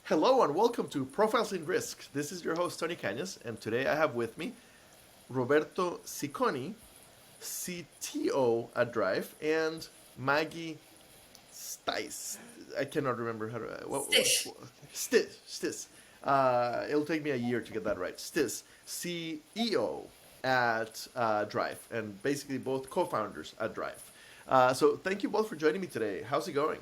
Hello and welcome to Profiles in Risk. This is your host, Tony Cañas, and today I have with me Roberto Sicconi, CTO at Dreyev, and Maggie Stys. I cannot remember how to. Stish. Stis. It'll take me a year to get that right. Stis, CEO at Dreyev, and basically both co-founders at Dreyev. So thank you both for joining me today. How's it going?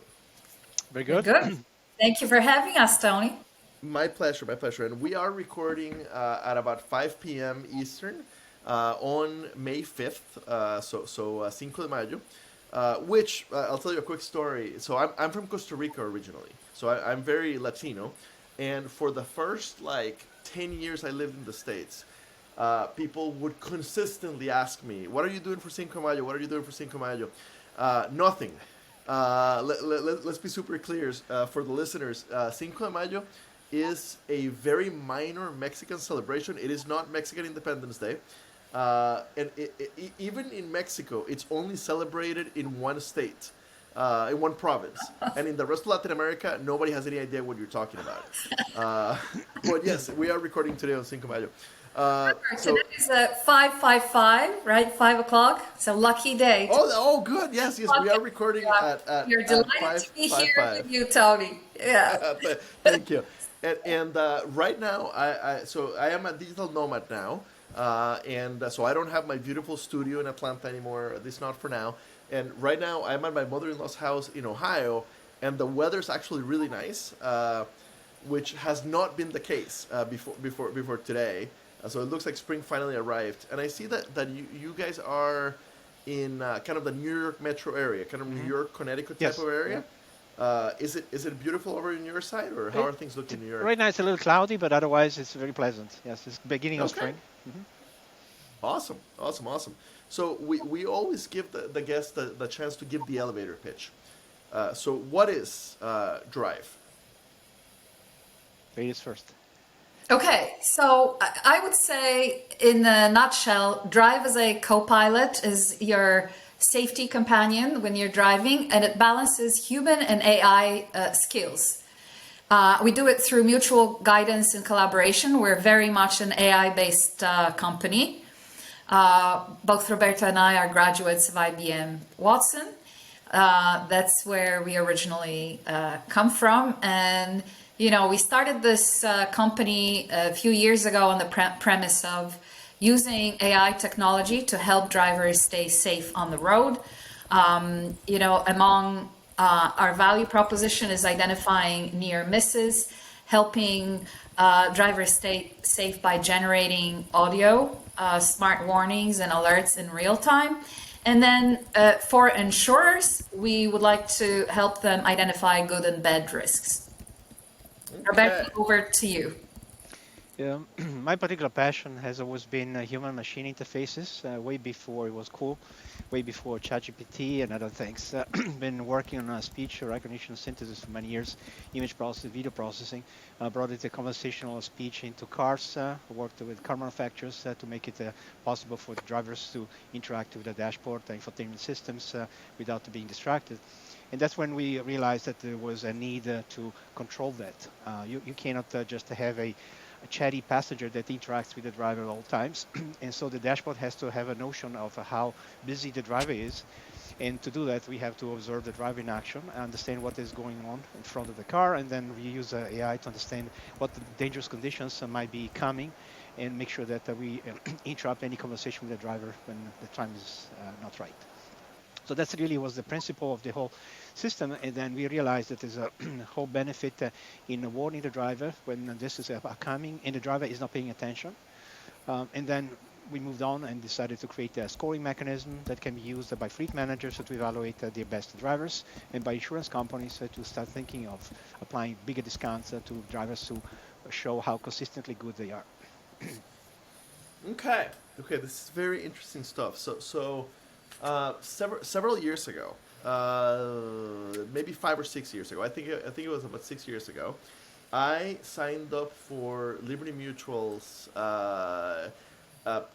Very Very good. good. Thank you for having us, Tony. My pleasure, my pleasure. And we are recording at about 5 p.m. Eastern on May 5th, Cinco de Mayo, which I'll tell you a quick story. So I'm from Costa Rica originally, so I'm very Latino. And for the first 10 years I lived in the States, people would consistently ask me, what are you doing for Cinco de Mayo? What are you doing for Cinco de Mayo? Nothing. Let's be super clear for the listeners. Cinco de Mayo is a very minor Mexican celebration. It is not Mexican Independence Day. And even in Mexico, it's only celebrated in one state, in one province. And in the rest of Latin America, nobody has any idea what you're talking about. But yes, we are recording today on Cinco de Mayo. So, Today is 5:55, right? 5 o'clock. It's a lucky day. good. Yes, we are recording at We're delighted to be here 5:55. with you, Tony. Yeah. Thank you. And right now, I am a digital nomad now, so I don't have my beautiful studio in Atlanta anymore. At least not for now. And right now, I'm at my mother-in-law's house in Ohio, and the weather's actually really nice, which has not been the case before today. So it looks like spring finally arrived, and I see that you guys are in kind of the New York metro area, kind of New York, Connecticut type Yes. of area. Is it beautiful over in your side, or how are things looking in New York? Right now it's a little cloudy, but otherwise it's very pleasant. Yes, it's beginning of Okay. spring. Awesome. So we always give the guests the chance to give the elevator pitch. So what is Drive? Ladies first. Okay, so I would say, in a nutshell, Drive as a co-pilot is your safety companion when you're driving, and it balances human and AI skills. We do it through mutual guidance and collaboration. We're very much an AI-based company. Both Roberto and I are graduates of IBM Watson. That's where we originally come from, and we started this company a few years ago on the premise of using AI technology to help drivers stay safe on the road. Among our value proposition is identifying near misses, helping drivers stay safe by generating audio, smart warnings and alerts in real time. And then for insurers, we would like to help them identify good and bad risks. Roberto, over to you. Yeah, my particular passion has always been human-machine interfaces, way before it was cool, way before ChatGPT and other things. Been working on speech recognition synthesis for many years, image processing, video processing. Brought it conversational speech into cars. Worked with car manufacturers to make it possible for the drivers to interact with the dashboard and infotainment systems without being distracted. And that's when we realized that there was a need to control that. You cannot just have a chatty passenger that interacts with the driver at all times. And so the dashboard has to have a notion of how busy the driver is. And to do that, we have to observe the driver in action, understand what is going on in front of the car, and then we use AI to understand what the dangerous conditions might be coming, and make sure that we interrupt any conversation with the driver when the time is not right. So that's really was the principle of the whole system. And then we realized that there's a whole benefit in warning the driver when this is coming and the driver is not paying attention. And then we moved on and decided to create a scoring mechanism that can be used by fleet managers to evaluate their best drivers, and by insurance companies to start thinking of applying bigger discounts to drivers to show how consistently good they are. Okay, this is very interesting stuff. Several years ago, maybe 5 or 6 years ago, I think it was about 6 years ago, I signed up for Liberty Mutual's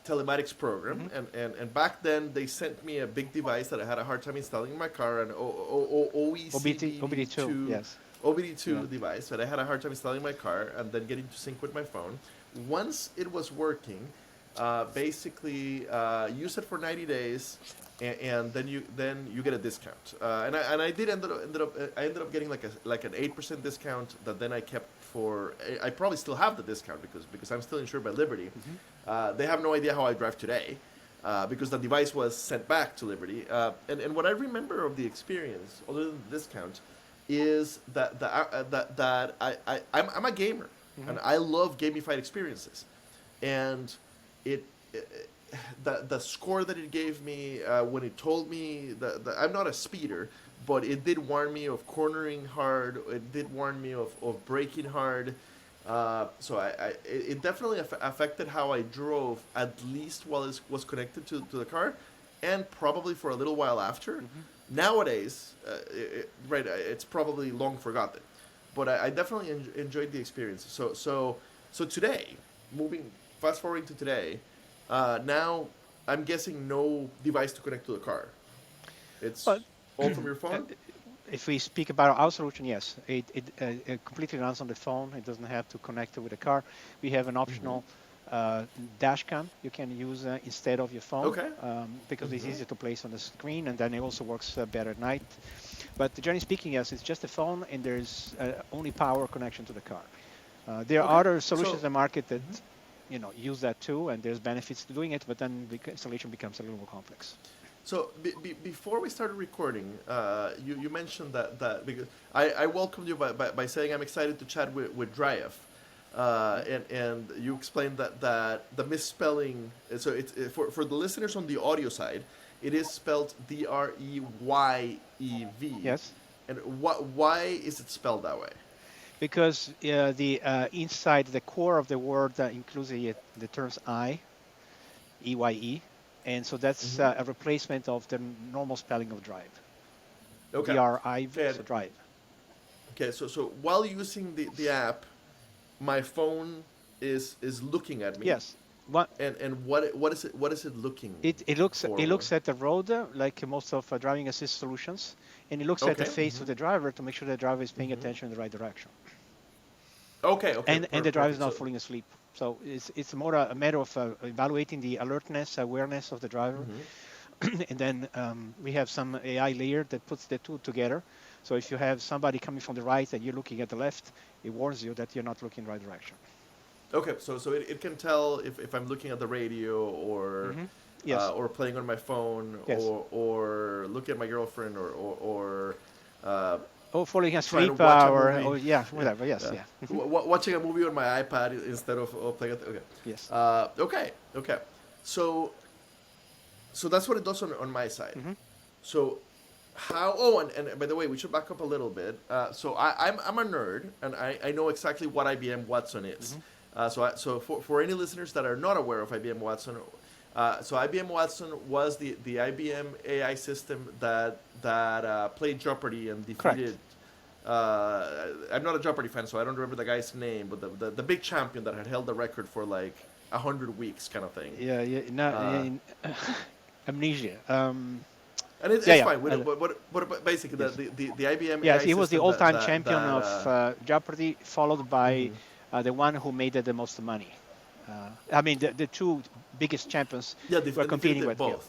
telematics program, and back then they sent me a big device that I had a hard time installing in my car, an OECD2, OBD2, yes. OBD2 device, but I had a hard time installing my car and then getting to sync with my phone. Once it was working, basically use it for 90 days, and then you get a discount. And I ended up getting like an 8% discount that then I kept for. I probably still have the discount because I'm still insured by Liberty. They have no idea how I drive today. Because the device was sent back to Liberty. And what I remember of the experience, other than the discount, is that I'm a gamer, and I love gamified experiences. And the score that it gave me when it told me that I'm not a speeder, but it did warn me of cornering hard. It did warn me of braking hard. So it definitely affected how I drove, at least while it was connected to the car, and probably for a little while after. Nowadays, it's probably long forgotten, but I definitely enjoyed the experience. So today, fast forwarding to today, now I'm guessing no device to connect to the car. It's all from your phone. If we speak about our solution, yes, it completely runs on the phone. It doesn't have to connect it with the car. We have an optional dash cam you can use instead of your phone, because it's easier to place on the screen, and then it also works better at night. But generally speaking, yes, it's just a phone, and there's only power connection to the car. There are other solutions in the market that use that too, and there's benefits to doing it, but then the installation becomes a little more complex. So before we started recording, you mentioned that because I welcomed you by saying I'm excited to chat with Dreyev, and you explained that the misspelling. So it's for the listeners on the audio side, it is spelled Dreyev. Yes. And why is it spelled that way? Because the inside the core of the word includes the terms EYE. And so that's a replacement of the normal spelling of drive. Okay. D-R-I-V, so drive. Okay, so while using the app, my phone is looking at me. Yes. And what is it looking? It looks at the road like most of driving assist solutions, and it looks at the face of the driver to make sure the driver is paying attention in the right direction. Okay. And the driver is not falling asleep. So it's more a matter of evaluating the alertness, awareness of the driver. And then we have some AI layer that puts the two together. So if you have somebody coming from the right and you're looking at the left, it warns you that you're not looking in the right direction. Okay, so it can tell if I'm looking at the radio or or playing on my phone, or looking at my girlfriend or falling asleep whatever. Yes. Watching a movie on my iPad instead of playing it. Okay. Yes. Okay. So that's what it does on my side. So how? Oh, and by the way, we should back up a little bit. So I'm a nerd, and I know exactly what IBM Watson is. So for any listeners that are not aware of IBM Watson, so IBM Watson was the IBM AI system that played Jeopardy and defeated. I'm not a Jeopardy fan, so I don't remember the guy's name, but the big champion that had held the record for like 100 weeks, kind of thing. Amnesia. And it's fine. But basically, the IBM. Yes, AI he was the all-time champion of Jeopardy, followed by the one who made the most money. I mean, the two biggest champions were competing with both.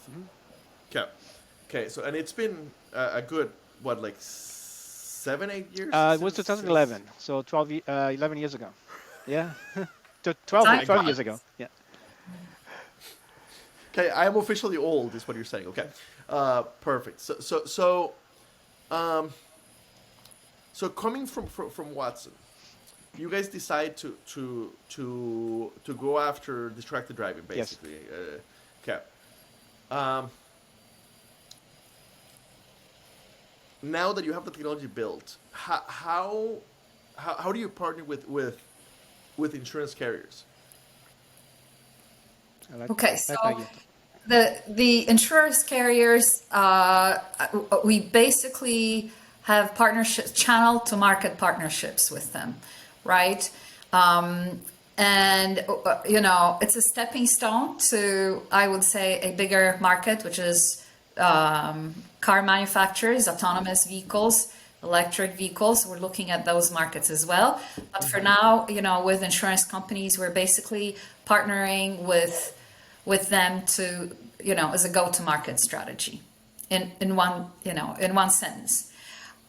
Okay. So, and it's been a good 7-8 years. It was 2011, so 11 years ago. Yeah, 12 years ago. Yeah. Okay, I am officially old, is what you're saying. Okay, perfect. So coming from Watson, you guys decide to go after distracted driving, basically. Yes. Okay. Now that you have the technology built, how do you partner with insurance carriers? Okay, so the insurance carriers, we basically have partnerships, channel to market partnerships with them, right? And it's a stepping stone to, I would say, a bigger market, which is car manufacturers, autonomous vehicles. electric vehicles. We're looking at those markets as well. But for now, with insurance companies, we're basically partnering with them to, as a go-to-market strategy in one sentence.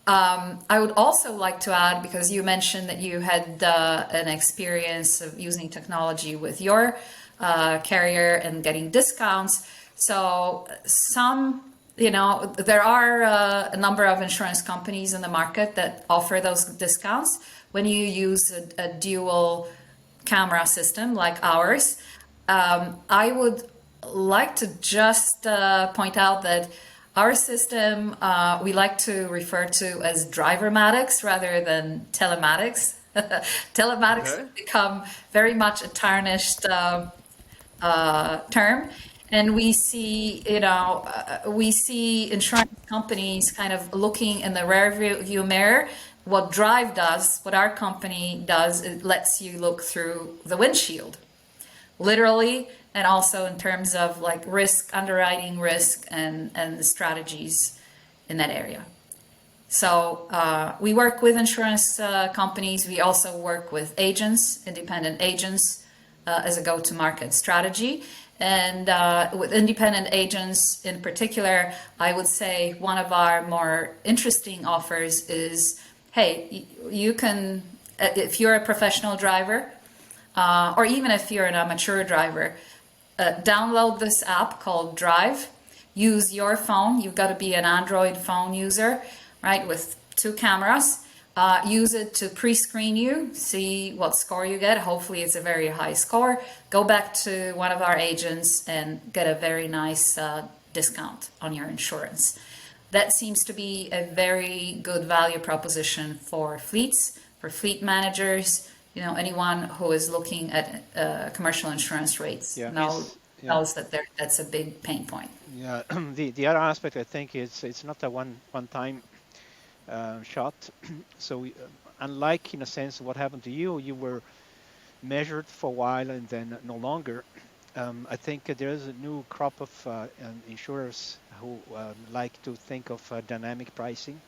I would also like to add, because you mentioned that you had an experience of using technology with your carrier and getting discounts. So there are a number of insurance companies in the market that offer those discounts when you use a dual camera system like ours. I would like to just point out that our system, we like to refer to as drivermatics rather than telematics. Telematics have become very much a tarnished term. And we see, insurance companies kind of looking in the rear view mirror. What Drive does, what our company does, it lets you look through the windshield, literally, and also in terms of like risk, underwriting risk, and the strategies in that area. So we work with insurance companies. We also work with agents, independent agents, as a go-to-market strategy. And with independent agents in particular, I would say one of our more interesting offers is, hey, you can, if you're a professional driver, or even if you're an amateur driver, download this app called Dreyev. Use your phone. You've got to be an Android phone user, right, with 2 cameras. Use it to pre-screen you, see what score you get. Hopefully it's a very high score. Go back to one of our agents and get a very nice discount on your insurance. That seems to be a very good value proposition for fleets, for fleet managers, anyone who is looking at commercial insurance rates knows that that's a big pain point. Yeah, the other aspect I think is it's not a one-time shot. So unlike in a sense what happened to you, you were measured for a while and then no longer. I think there is a new crop of insurers who like to think of dynamic pricing.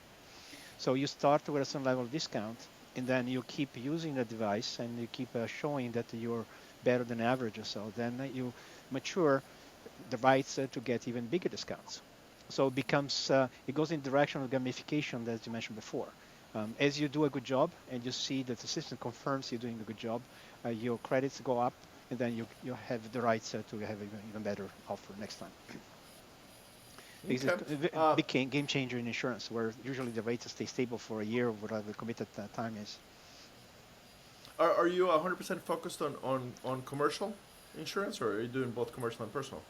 So you start with a certain level of discount, and then you keep using the device and you keep showing that you're better than average or so. Then you mature the rights to get even bigger discounts. So it becomes, it goes in the direction of gamification that you mentioned before. As you do a good job and you see that the system confirms you're doing a good job, your credits go up, and then you have the rights to have even better offer next time. Because it's a big game changer in insurance, where usually the rates stay stable for a year or whatever the committed time is. Are you 100% focused on commercial insurance, or are you doing both commercial and personal?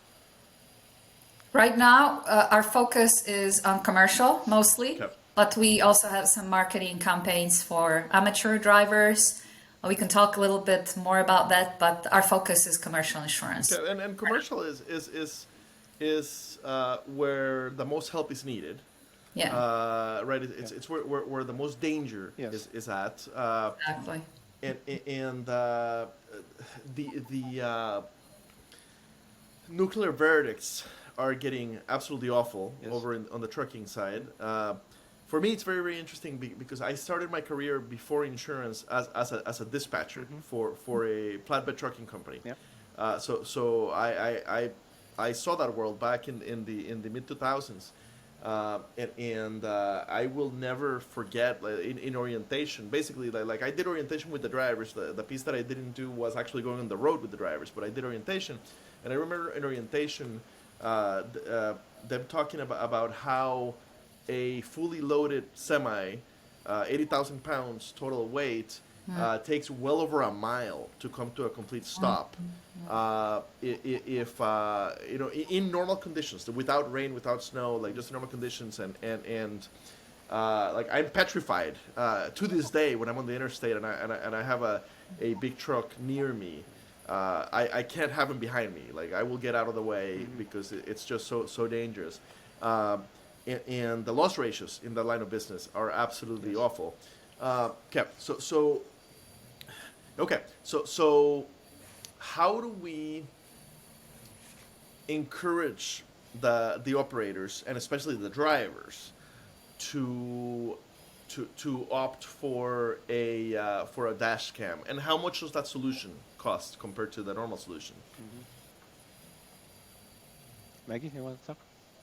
Right now, our focus is on commercial mostly, but we also have some marketing campaigns for amateur drivers. We can talk a little bit more about that, but our focus is commercial insurance. Okay. And commercial is where the most help is needed. Yeah. Right. It's where the most danger is at. Exactly. And the nuclear verdicts are getting absolutely awful over on the trucking side. For me, it's very, very interesting because I started my career before insurance as a dispatcher for a flatbed trucking company. Yeah. So I saw that world back in the mid 2000s. And I will never forget in orientation. Basically, like I did orientation with the drivers. The piece that I didn't do was actually going on the road with the drivers, but I did orientation. And I remember in orientation, them talking about how a fully loaded semi, 80,000 pounds total weight, takes well over a mile to come to a complete stop. If in normal conditions, without rain, without snow, like just normal conditions, and like I'm petrified to this day when I'm on the interstate and I have a big truck near me. I can't have him behind me. Like I will get out of the way because it's just so dangerous. And the loss ratios in that line of business are absolutely awful. Okay, so how do we encourage the operators and especially the drivers to to opt for a dash cam, and how much does that solution cost compared to the normal solution? Maggie, you want to talk?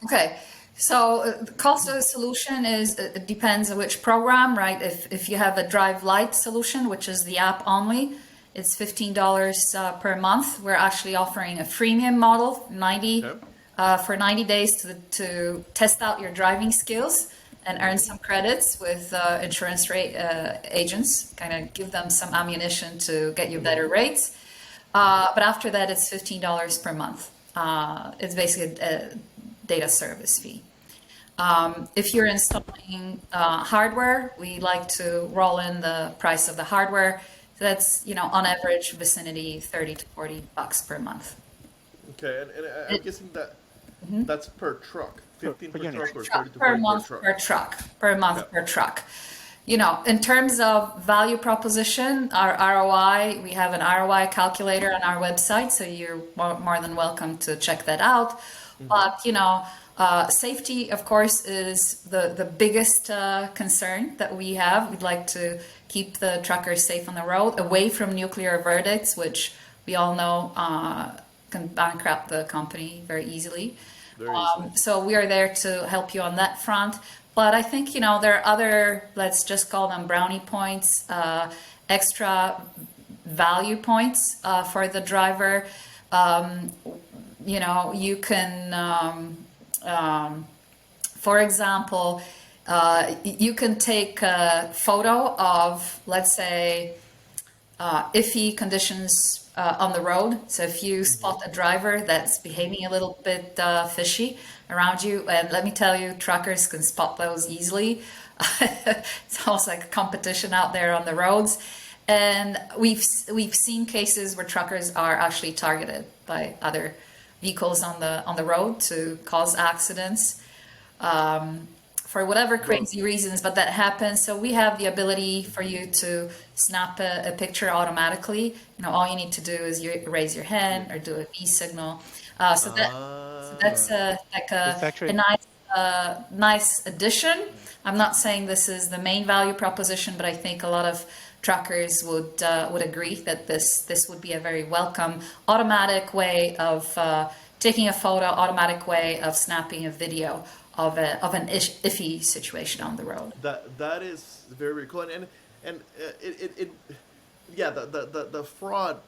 Okay, so the cost of the solution is, it depends on which program, right? If you have a Drive Lite solution, which is the app only, it's $15 per month. We're actually offering a freemium model, 90 Okay. for 90 days to test out your driving skills and earn some credits with insurance rate agents, kind of give them some ammunition to get you better rates. But after that, it's $15 per month. It's basically a data service fee. If you're installing hardware, we like to roll in the price of the hardware. That's, on average vicinity $30 to $40 per month. Okay, and I'm guessing that that's per truck. 15 per unit. truck or 30 to Per 40 month per per truck. truck. Per month Yeah. per truck. In terms of value proposition, our ROI, we have an ROI calculator on our website, so you're more than welcome to check that out. But, safety, of course, is the biggest concern that we have. We'd like to keep the truckers safe on the road, away from nuclear verdicts, which we all know can bankrupt the company very easily. Very easily. So we are there to help you on that front. But I think, there are other, let's just call them brownie points, extra value points for the driver. You can, for example, you can take a photo of, let's say, iffy conditions on the road. So if you spot a driver that's behaving a little bit fishy around you, and let me tell you, truckers can spot those easily. It's almost like a competition out there on the roads. And we've seen cases where truckers are actually targeted by other vehicles on the road to cause accidents. For whatever crazy reasons, but that happens. So we have the ability for you to snap a picture automatically. All you need to do is you raise your hand or do an e-signal. So that's like a nice addition. I'm not saying this is the main value proposition, but I think a lot of truckers would agree that this would be a very welcome automatic way of taking a photo, automatic way of snapping a video of an iffy situation on the road. That is very, very cool, and the fraud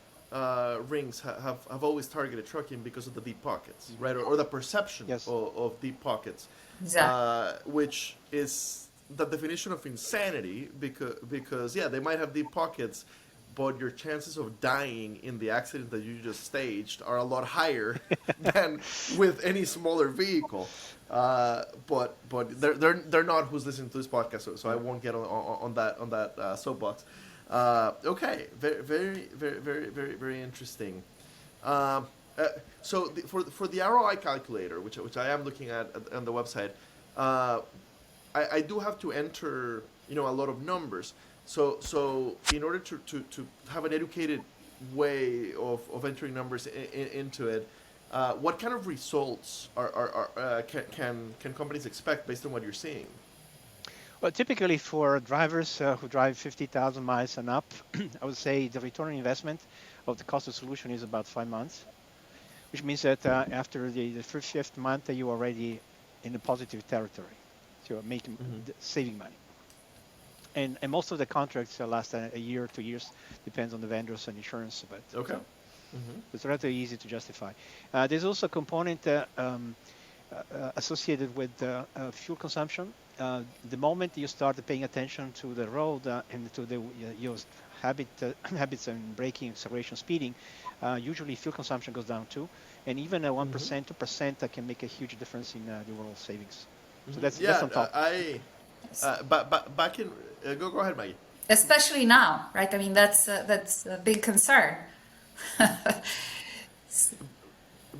rings have always targeted trucking because of the deep pockets, right, or the perception of deep pockets, Exactly. which is the definition of insanity because they might have deep pockets, but your chances of dying in the accident that you just staged are a lot higher than with any smaller vehicle. But they're not who's listening to this podcast, so I won't get on that soapbox. Okay, very very very very very very interesting. So for the ROI calculator, which I am looking at on the website, I do have to enter a lot of numbers. So in order to have an educated way of entering numbers into it, what kind of results can companies expect based on what you're seeing? Well, typically for drivers who drive 50,000 miles and up, I would say the return on investment of the cost of solution is about 5 months, which means that after the fifth month, you're already in the positive territory. So you're making saving money. And most of the contracts last a year, 2 years, depends on the vendors and insurance. But okay. It's relatively easy to justify. There's also a component associated with fuel consumption. The moment you start paying attention to the road and to your habits and braking, acceleration, speeding, usually fuel consumption goes down too. And even 1%, 2% can make a huge difference in the overall savings. So that's on top. But back in go ahead, Maggie. Especially now, right? I mean, that's a big concern.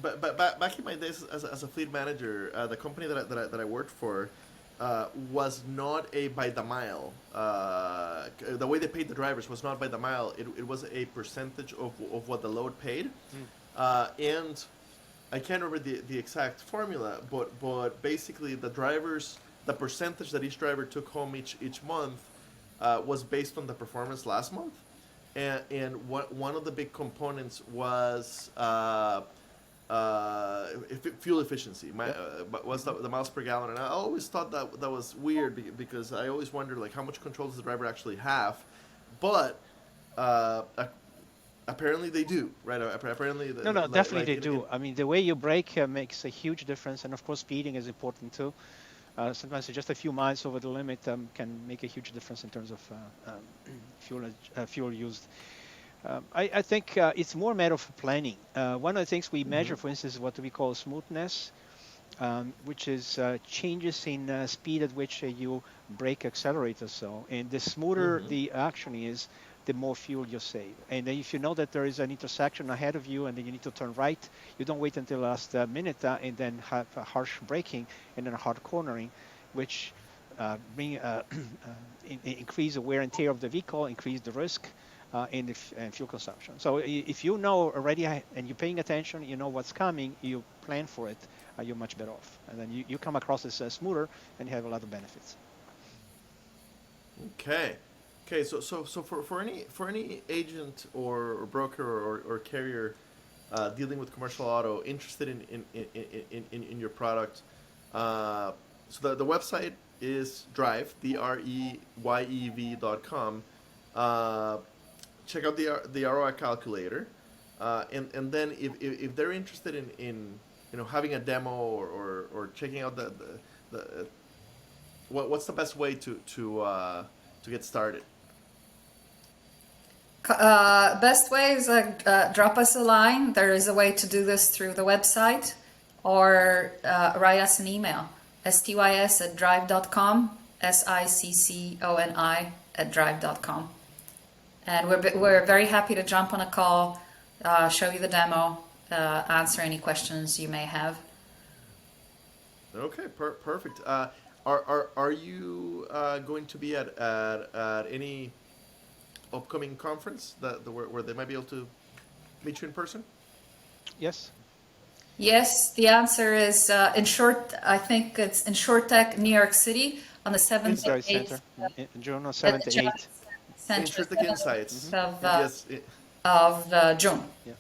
But back in my days as a fleet manager, the company that I worked for was not a by the mile. The way they paid the drivers was not by the mile. It was a percentage of what the load paid, and I can't remember the exact formula, but basically the drivers the percentage that each driver took home each month was based on the performance last month, and one of the big components was fuel efficiency. Was the miles per gallon, and I always thought that was weird because I always wondered like how much control does the driver actually have, but apparently they do, right? Apparently, No, definitely they do. I mean, the way you brake makes a huge difference, and of course, speeding is important too. Sometimes just a few miles over the limit can make a huge difference in terms of fuel used. I think it's more a matter of planning. One of the things we measure, for instance, is what we call smoothness, which is changes in speed at which you brake, accelerate, or so. And the smoother the action is, the more fuel you save. And then if you know that there is an intersection ahead of you and then you need to turn right, you don't wait until the last minute and then have harsh braking and then hard cornering, which increase the wear and tear of the vehicle, increase the risk and fuel consumption. So if you know already and you're paying attention, you know what's coming, you plan for it, you're much better off. And then you come across as smoother and you have a lot of benefits. Okay. Okay, so for any agent or broker or carrier dealing with commercial auto interested in your product, so the website is Dreyev, DREYEV.com. Check out the ROI calculator, and then if they're interested in having a demo or checking out the what's the best way to get started? Best way is drop us a line. There is a way to do this through the website, or write us an email, stys@drive.com, sicconi@drive.com. And we're very happy to jump on a call, show you the demo, answer any questions you may have. Okay, perfect. Are you going to be at any upcoming conference where they might be able to meet you in person? Yes. Yes, the answer is in short. I think it's in Short Tech, New York City, on the 7th and 8th. In June, 7th to 8th. Insurtech Insights of June. Yeah.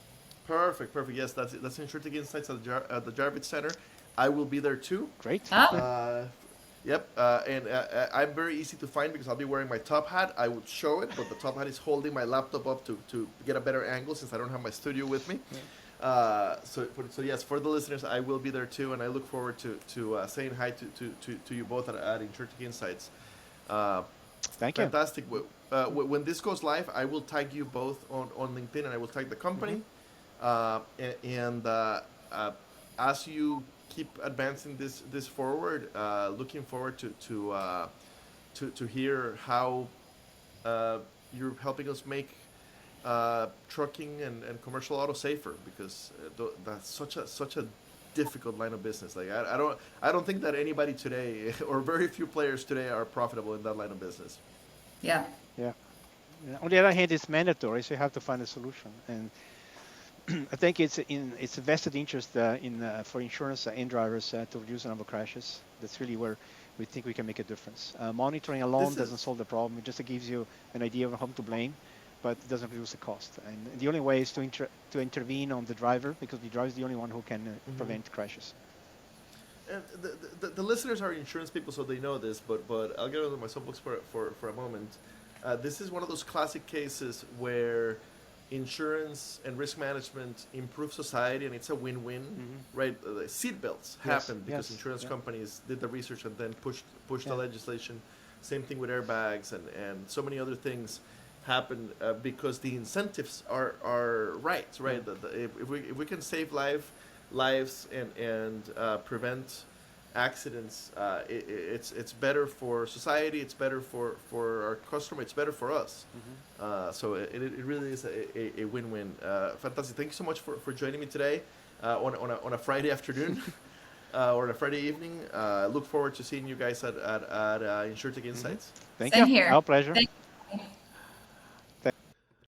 Perfect. Yes, that's Insurtech Insights at the Jarvis Center. I will be there too. Great. Yep, and I'm very easy to find because I'll be wearing my top hat. I would show it, but the top hat is holding my laptop up to get a better angle since I don't have my studio with me. So yes, for the listeners, I will be there too, and I look forward to saying hi to you both at Insurtech Insights. Thank you. Fantastic. When this goes live, I will tag you both on LinkedIn, and I will tag the company. And as you keep advancing this forward, looking forward to hear how you're helping us make trucking and commercial auto safer, because that's such a difficult line of business. Like I don't think that anybody today or very few players today are profitable in that line of business. Yeah. On the other hand, it's mandatory, so you have to find a solution. And I think it's a vested interest for insurance and drivers to reduce the number of crashes. That's really where we think we can make a difference. Monitoring alone doesn't solve the problem. It just gives you an idea of whom to blame, but it doesn't reduce the cost. And the only way is to intervene on the driver, because the driver is the only one who can prevent crashes. And the listeners are insurance people, so they know this, but I'll get into my soapbox for a moment. This is one of those classic cases where insurance and risk management improve society, and it's a win-win, right? The seatbelts happened because insurance companies did the research and then pushed the legislation. Same thing with airbags and so many other things happened because the incentives are right? If we can save lives and prevent accidents, it's better for society, it's better for our customer, it's better for us. So it really is a win-win. Fantastic. Thank you so much for joining me today on a Friday afternoon or on a Friday evening. Look forward to seeing you guys at Insurtech Insights. Thank Same you. here. Our pleasure. Thank